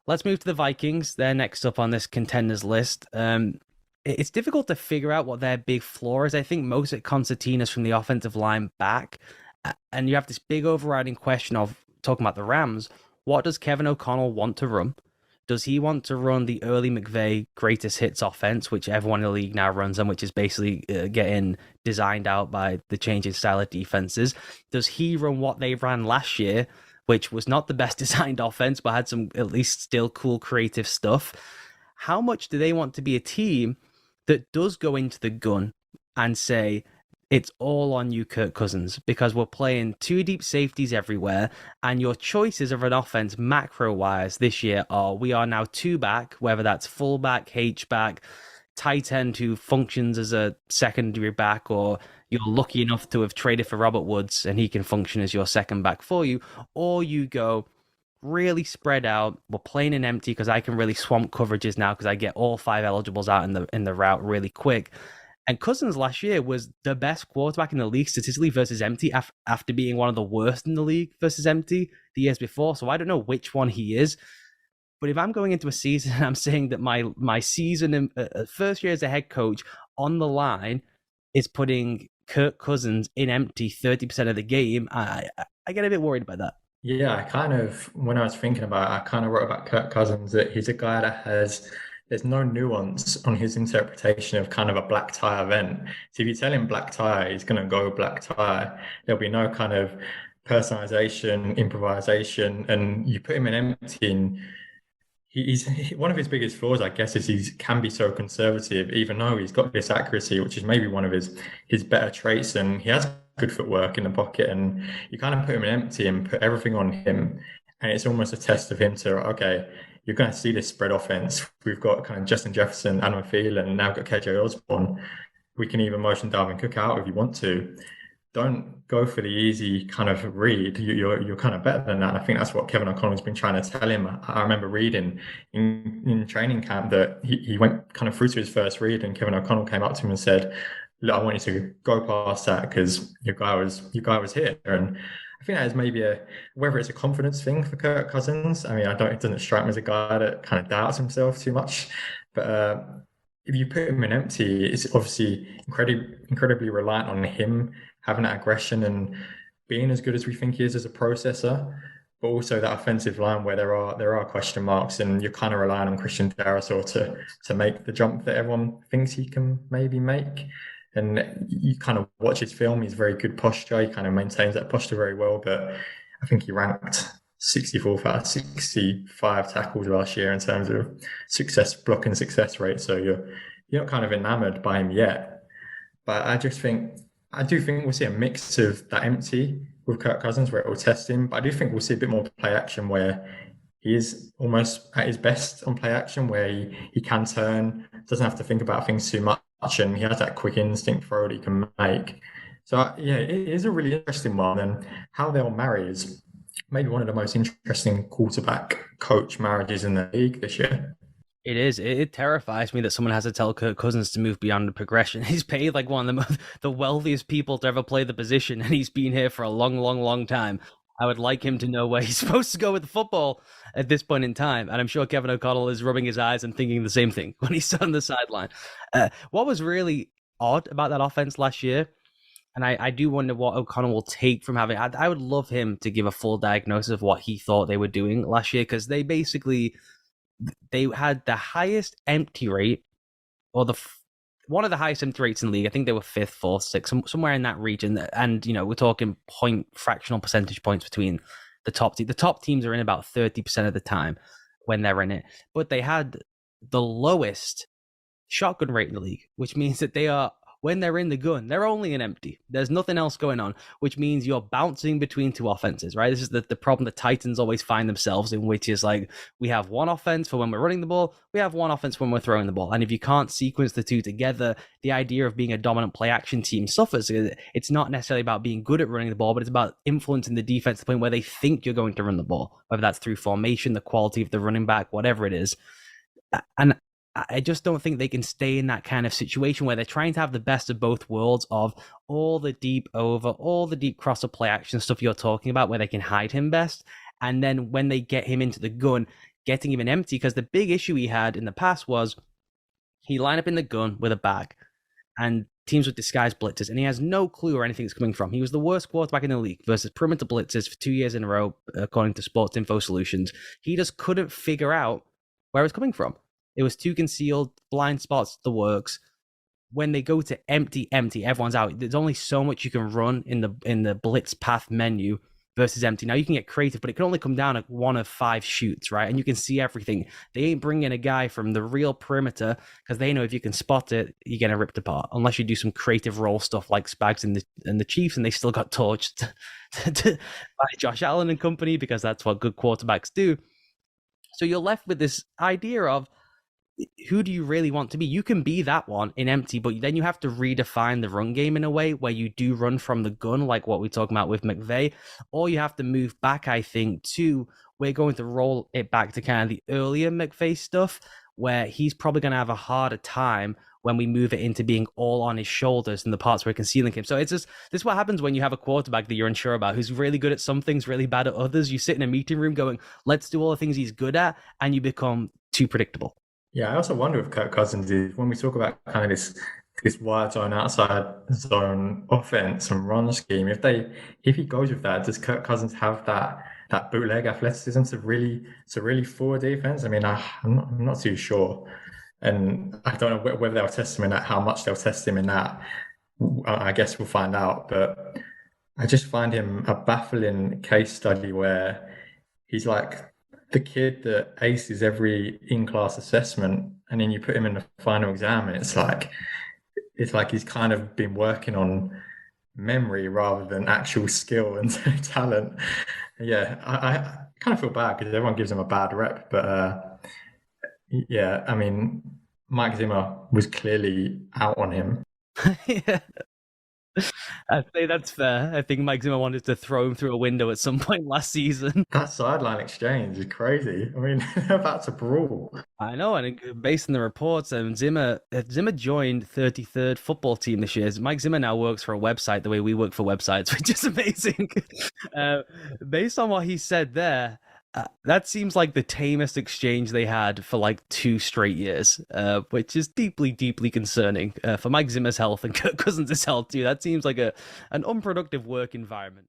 Let's move to the Vikings. They're next up on this contenders list. It's difficult to figure out what their big flaw is. I think most of Constantina's from the offensive line back, and you have this big overriding question of talking about the Rams. What does Kevin O'Connell want to run? Does he want to run the early McVay greatest hits offense, which everyone in the league now runs and which is basically getting designed out by the changing style of defenses? Does he run what they ran last year, which was not the best designed offense, but had some at least still cool creative stuff? How much do they want to be a team that does go into the gun and say, it's all on you, Kirk Cousins, because we're playing two deep safeties everywhere, and your choices of an offense macro-wise this year are we are now two back, whether that's fullback, H-back, tight end who functions as a secondary back, or you're lucky enough to have traded for Robert Woods and he can function as your second back for you, or you go really spread out. We're playing in empty because I can really swamp coverages now because I get all five eligibles out in the route really quick. And Cousins last year was the best quarterback in the league statistically versus empty after being one of the worst in the league versus empty the years before. So I don't know which one he is. But if I'm going into a season and I'm saying that my season in first year as a head coach on the line is putting Kirk Cousins in empty 30% of the game, I get a bit worried about that. Yeah, when I was thinking about it, I kind of wrote about Kirk Cousins that he's a guy there's no nuance on his interpretation of kind of a black tie event. So if you tell him black tie, he's going to go black tie. There'll be no kind of personalization, improvisation, and you put him in empty and one of his biggest flaws, I guess, is he can be so conservative, even though he's got this accuracy, which is maybe one of his better traits, and he has good footwork in the pocket. And you kind of put him in empty and put everything on him, and it's almost a test of him to okay, you're going to see this spread offense. We've got kind of Justin Jefferson, Adam Thielen, and now we've got KJ Osborne. We can even motion Dalvin Cook out if you want to. Don't go for the easy kind of read. You're kind of better than that. And I think that's what Kevin O'Connell's been trying to tell him. I remember reading in training camp that he went kind of through to his first read, and Kevin O'Connell came up to him and said, "Look, I want you to go past that because your guy was here." And I think that is maybe whether it's a confidence thing for Kirk Cousins. I mean, it doesn't strike me as a guy that kind of doubts himself too much, but if you put him in empty, it's obviously incredibly reliant on him having that aggression and being as good as we think he is as a processor, but also that offensive line where there are question marks, and you're kind of relying on Christian Darrisaw to make the jump that everyone thinks he can maybe make. And you kind of watch his film; he's very good posture. He kind of maintains that posture very well. But I think he ranked 64th out of 65 tackles last year in terms of blocking success rate. So you're not kind of enamored by him yet. But I do think we'll see a mix of that empty with Kirk Cousins where it will test him. But I do think we'll see a bit more play action where he is almost at his best on play action, where he can turn, doesn't have to think about things too much, and he has that quick instinct throw that he can make. So yeah, it is a really interesting one, and how they'll marry is maybe one of the most interesting quarterback coach marriages in the league this year. It is. It terrifies me that someone has to tell Kirk Cousins to move beyond the progression. He's paid like one of the wealthiest people to ever play the position, and he's been here for a long, long, long time. I would like him to know where he's supposed to go with the football at this point in time. And I'm sure Kevin O'Connell is rubbing his eyes and thinking the same thing when he's on the sideline. What was really odd about that offense last year, and I do wonder what O'Connell will take from having. I would love him to give a full diagnosis of what he thought they were doing last year, because they had the highest empty rate, or one of the highest empty rates in the league. I think they were fifth, fourth, sixth, somewhere in that region. And we're talking fractional percentage points between the top teams. The top teams are in about 30% of the time when they're in it, but they had the lowest shotgun rate in the league, which means that when they're in the gun, they're only in empty. There's nothing else going on, which means you're bouncing between two offenses, right? This is the problem the Titans always find themselves in, which is like, we have one offense for when we're running the ball, we have one offense when we're throwing the ball. And if you can't sequence the two together, the idea of being a dominant play action team suffers. It's not necessarily about being good at running the ball, but it's about influencing the defense to the point where they think you're going to run the ball, whether that's through formation, the quality of the running back, whatever it is. And I just don't think they can stay in that kind of situation where they're trying to have the best of both worlds of all the deep crosser play action stuff you're talking about, where they can hide him best. And then when they get him into the gun, getting him an empty, because the big issue he had in the past was he line up in the gun with a bag, and teams with disguised blitzers, and he has no clue where anything's coming from. He was the worst quarterback in the league versus perimeter blitzers for 2 years in a row, according to Sports Info Solutions. He just couldn't figure out where it's coming from. It was too concealed, blind spots, the works. When they go to empty, everyone's out. There's only so much you can run in the blitz path menu versus empty. Now you can get creative, but it can only come down at 1 of 5 shoots, right? And you can see everything. They ain't bringing a guy from the real perimeter because they know if you can spot it, you're getting ripped apart. Unless you do some creative role stuff like Spags and the Chiefs, and they still got torched by Josh Allen and company, because that's what good quarterbacks do. So you're left with this idea of, who do you really want to be? You can be that one in empty, but then you have to redefine the run game in a way where you do run from the gun, like what we're talking about with McVay, or you have to move back, I think, to, we're going to roll it back to kind of the earlier McVay stuff, where he's probably going to have a harder time when we move it into being all on his shoulders and the parts where we're concealing him. So it's just, this is what happens when you have a quarterback that you're unsure about, who's really good at some things, really bad at others. You sit in a meeting room going, let's do all the things he's good at, and you become too predictable. Yeah, I also wonder with Kirk Cousins is when we talk about kind of this wide zone, outside zone offense and run scheme, if he goes with that, does Kirk Cousins have that bootleg athleticism to really fool a defense? I mean, I'm not too sure, and I don't know whether they'll test him in that, how much they'll test him in that. I guess we'll find out, but I just find him a baffling case study where he's like the kid that aces every in-class assessment, and then you put him in the final exam, and it's like he's kind of been working on memory rather than actual skill and talent. Yeah, I kind of feel bad because everyone gives him a bad rep, but yeah, I mean, Mike Zimmer was clearly out on him. Yeah. I'd say that's fair. I think Mike Zimmer wanted to throw him through a window at some point last season. That sideline exchange is crazy. I mean, they're about to brawl. I know, and based on the reports, Zimmer joined 33rd football team this year. Mike Zimmer now works for a website the way we work for websites, which is amazing. Based on what he said there, that seems like the tamest exchange they had for like 2 straight years, which is deeply, deeply concerning for Mike Zimmer's health and Kirk Cousins' health too. That seems like an unproductive work environment.